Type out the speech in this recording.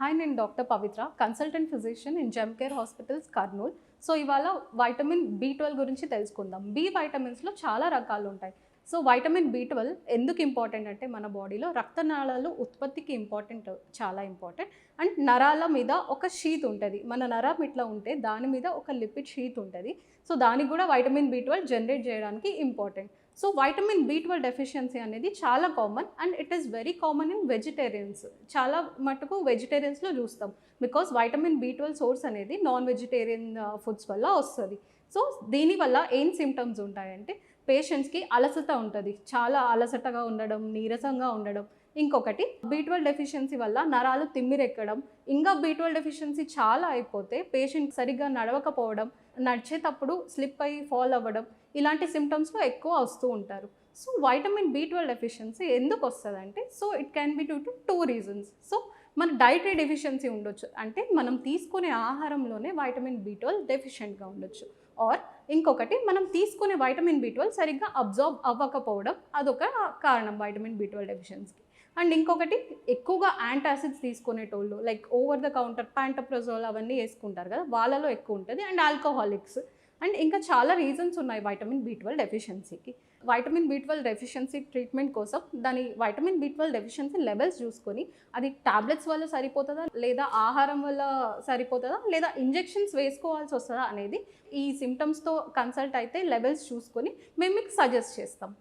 Hi, నేను doctor Pavitra, consultant physician in gem care hospitals, Kurnool. So ఇవాళ vitamin B12 గురించి తెలుసుకుందాం. బి వైటమిన్స్లో చాలా రకాలు ఉంటాయి. సో వైటమిన్ బి12 ఎందుకు ఇంపార్టెంట్ అంటే మన బాడీలో రక్తనాళాలు ఉత్పత్తికి చాలా ఇంపార్టెంట్. అండ్ నరాల మీద ఒక షీత్ ఉంటుంది. మన నరం ఇట్లా ఉంటే దాని మీద ఒక లిపిడ్ షీత్ ఉంటుంది. సో దానికి కూడా వైటమిన్ బి12 జనరేట్ చేయడానికి ఇంపార్టెంట్. సో వైటమిన్ బి12 డెఫిషియన్సీ అనేది చాలా common and it is very common in vegetarians. చాలా మటుకు వెజిటేరియన్స్లో చూస్తాం. బికాస్ వైటమిన్ బి12 సోర్స్ అనేది నాన్ వెజిటేరియన్ ఫుడ్స్ వల్ల వస్తుంది. సో దీనివల్ల ఏం సిమ్టమ్స్ ఉంటాయంటే పేషెంట్స్కి అలసట ఉంటుంది, చాలా అలసటగా ఉండడం, నీరసంగా ఉండడం. ఇంకొకటి బి12 డెఫిషియన్సీ వల్ల నరాలు తిమ్మిరెక్కడం. ఇంకా బి12 డెఫిషియన్సీ చాలా అయిపోతే పేషెంట్ సరిగ్గా నడవకపోవడం, నడిచేటప్పుడు స్లిప్ అయ్యి ఫాల్ అవ్వడం, ఇలాంటి సిమ్టమ్స్లో ఎక్కువ వస్తూ ఉంటారు. సో వైటమిన్ బి12 డెఫిషియన్సీ ఎందుకు వస్తుందంటే it can be due to 2 reasons. So మన డైటరీ డెఫిషియన్సీ ఉండొచ్చు, అంటే మనం తీసుకునే ఆహారంలోనే వైటమిన్ బి12 డెఫిషియెంట్గా ఉండొచ్చు. ఆర్ ఇంకొకటి మనం తీసుకునే వైటమిన్ బి12 సరిగ్గా అబ్జార్బ్ అవ్వకపోవడం, అదొక కారణం వైటమిన్ బి12 డెఫిషియన్సీకి. అండ్ ఇంకొకటి ఎక్కువగా యాంటాసిడ్స్ తీసుకునేటోళ్ళు, like over the counter pantoprazole అవన్నీ వేసుకుంటారు కదా, వాళ్ళలో ఎక్కువ ఉంటుంది. And alcoholics. అండ్ ఇంకా చాలా రీజన్స్ ఉన్నాయి వైటమిన్ బి12 డెఫిషియన్సీకి. వైటమిన్ బి12 డెఫిషియన్సీ ట్రీట్మెంట్ కోసం దాని వైటమిన్ బి12 డెఫిషియన్సీ లెవెల్స్ చూసుకొని అది టాబ్లెట్స్ వల్ల సరిపోతుందా, లేదా ఆహారం వల్ల సరిపోతుందా, లేదా ఇంజెక్షన్స్ వేసుకోవాల్సి వస్తుందా అనేది ఈ సిమ్టమ్స్తో కన్సల్ట్ అయితే లెవెల్స్ చూసుకొని మేము మీకు సజెస్ట్ చేస్తాం.